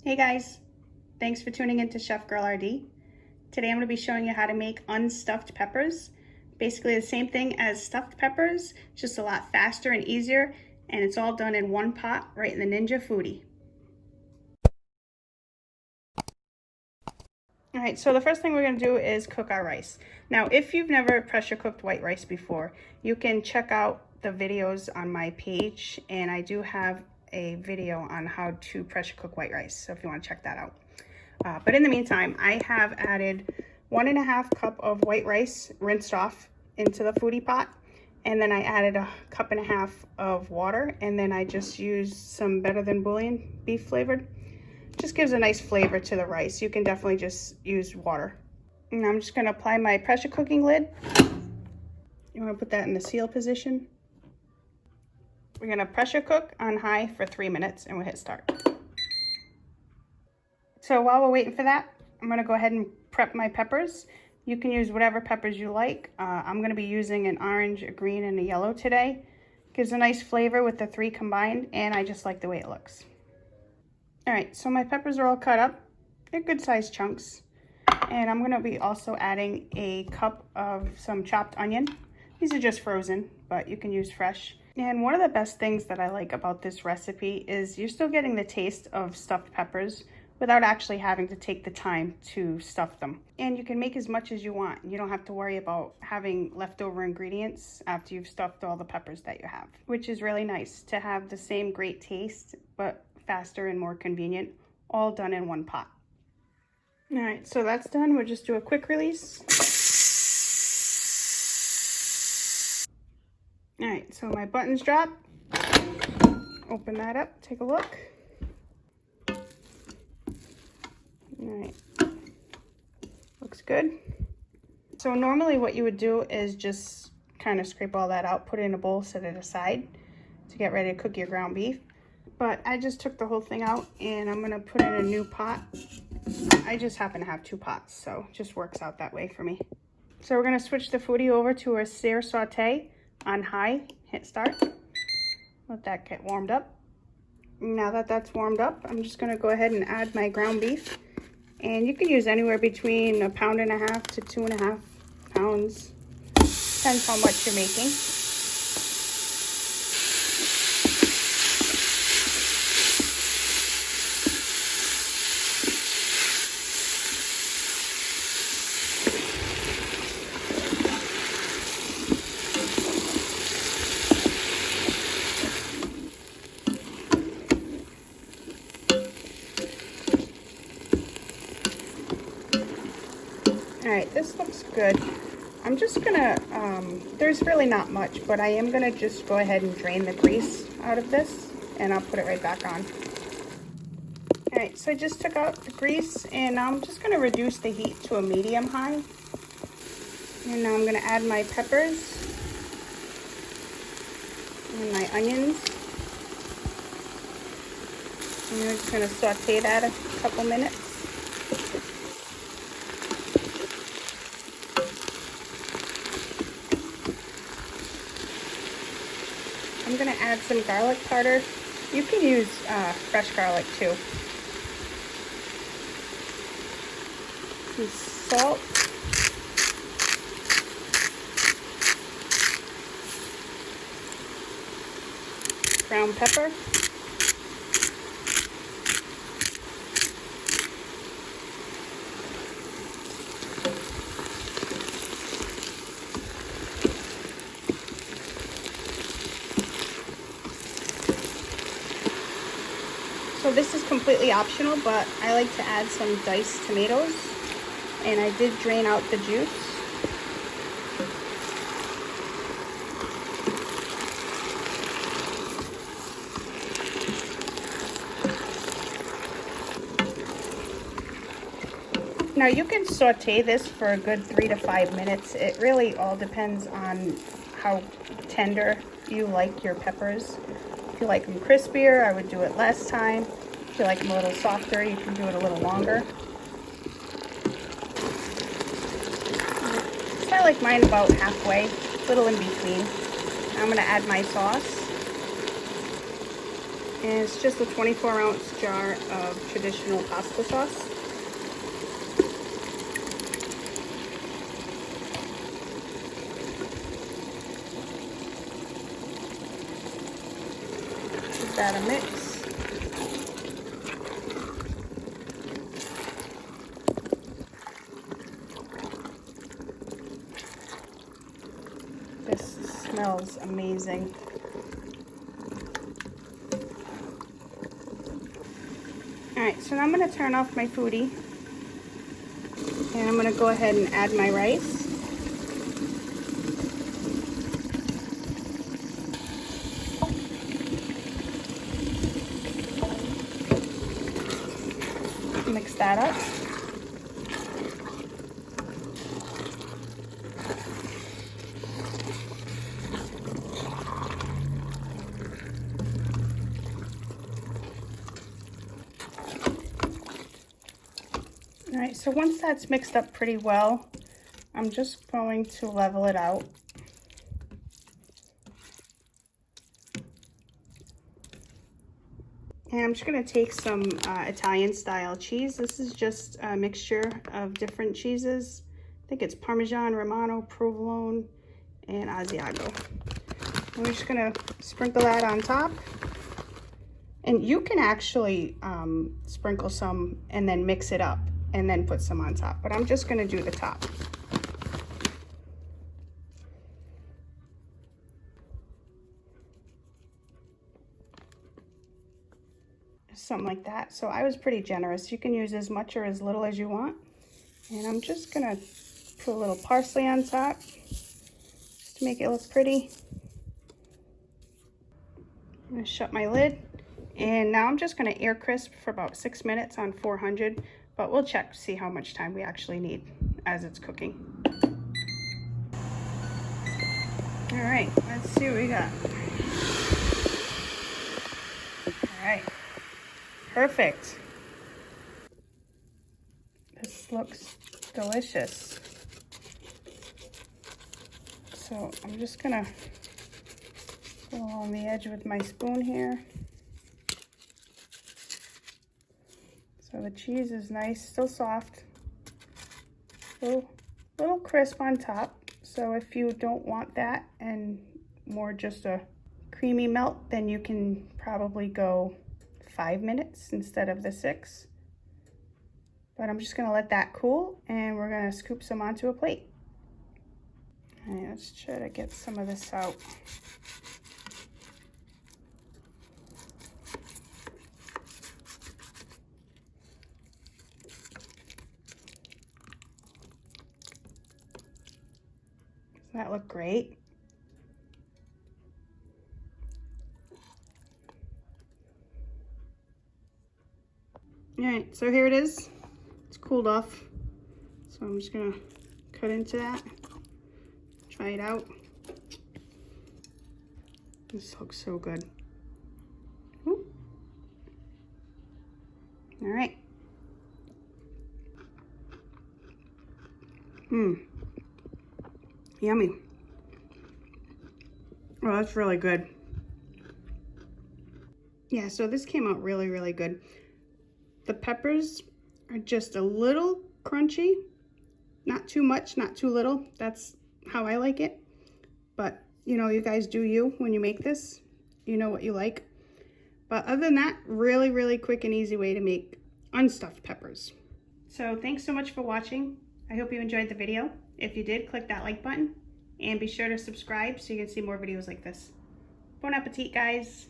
Hey guys, thanks for tuning in to Chef Girl RD. Today I'm going to be showing you how to make unstuffed peppers. Basically the same thing as stuffed peppers, just a lot faster and easier, and it's all done in one pot right in the Ninja Foodi. Alright, so the first thing we're going to do is cook our rice. Now if you've never pressure cooked white rice before, you can check out the videos on my page, and I do have a video on how to pressure cook white rice, so if you want to check that out. But in the meantime, I have added 1.5 cup of white rice rinsed off into the Foodi pot, and then I added 1.5 cups of water, and then I just used some Better Than Bouillon beef flavored. Just gives a nice flavor to the rice. You can definitely just use water. And I'm just going to apply my pressure cooking lid. You want to put that in the seal position. We're going to pressure cook on high for 3 minutes, and we'll hit start. So while we're waiting for that, I'm going to go ahead and prep my peppers. You can use whatever peppers you like. I'm going to be using an orange, a green, and a yellow today. Gives a nice flavor with the 3 combined, and I just like the way it looks. All right, so my peppers are all cut up. They're good sized chunks. And I'm going to be also adding a cup of some chopped onion. These are just frozen, but you can use fresh. And one of the best things that I like about this recipe is you're still getting the taste of stuffed peppers without actually having to take the time to stuff them. And you can make as much as you want. You don't have to worry about having leftover ingredients after you've stuffed all the peppers that you have, which is really nice to have the same great taste, but faster and more convenient, all done in one pot. All right, so that's done. We'll just do a quick release. All right, so my buttons drop. Open that up, take a look. All right, looks good. So normally what you would do is just kind of scrape all that out, put it in a bowl, set it aside to get ready to cook your ground beef. But I just took the whole thing out, and I'm gonna put in a new pot. I just happen to have 2 pots, so it just works out that way for me. So we're gonna switch the Foodi over to a Sear saute on high, hit start. Let that get warmed up. Now that that's warmed up, I'm just gonna go ahead and add my ground beef. And you can use anywhere between 1.5 pounds to 2.5 pounds. Depends how much you're making. All right, this looks good. I'm just gonna, there's really not much, but I am gonna just go ahead and drain the grease out of this, and I'll put it right back on. All right, so I just took out the grease, and I'm just gonna reduce the heat to a medium-high. And now I'm gonna add my peppers and my onions. And we're just gonna saute that a couple minutes. I'm gonna add some garlic powder. You can use fresh garlic too. Some salt. Ground pepper. So this is completely optional, but I like to add some diced tomatoes, and I did drain out the juice. Now you can saute this for a good 3 to 5 minutes. It really all depends on how tender you like your peppers. If you like them crispier, I would do it less time. If you like them a little softer, you can do it a little longer. So I like mine about halfway, a little in between. I'm going to add my sauce. And it's just a 24-ounce jar of traditional pasta sauce. Give that a mix. This smells amazing. Alright, so now I'm going to turn off my Foodi, and I'm going to go ahead and add my rice. Mix that up. All right, so once that's mixed up pretty well, I'm just going to level it out. And I'm just going to take some Italian style cheese. This is just a mixture of different cheeses. I think it's Parmesan, Romano, Provolone, and Asiago. And we're just going to sprinkle that on top. And you can actually sprinkle some and then mix it up and then put some on top. But I'm just going to do the top. Something like that. So I was pretty generous. You can use as much or as little as you want. And I'm just gonna put a little parsley on top just to make it look pretty. I'm gonna shut my lid, and now I'm just gonna air crisp for about 6 minutes on 400, but we'll check to see how much time we actually need as it's cooking. All right, let's see what we got. All right. Perfect. This looks delicious. So I'm just gonna go along the edge with my spoon here. So the cheese is nice, still soft, little crisp on top. So if you don't want that and more just a creamy melt, then you can probably go 5 minutes instead of the 6. But I'm just gonna let that cool, and we're gonna scoop some onto a plate. All right, let's try to get some of this out. Doesn't that look great? All right, so here it is. It's cooled off. So I'm just gonna cut into that, try it out. This looks so good. Ooh. All right. Yummy. Oh, that's really good. Yeah, so this came out really, really good. The peppers are just a little crunchy, not too much, not too little. That's how I like it. But, you know, you guys do you when you make this. You know what you like. But other than that, really, really quick and easy way to make unstuffed peppers. So thanks so much for watching. I hope you enjoyed the video. If you did, click that like button and be sure to subscribe so you can see more videos like this. Bon appetit, guys.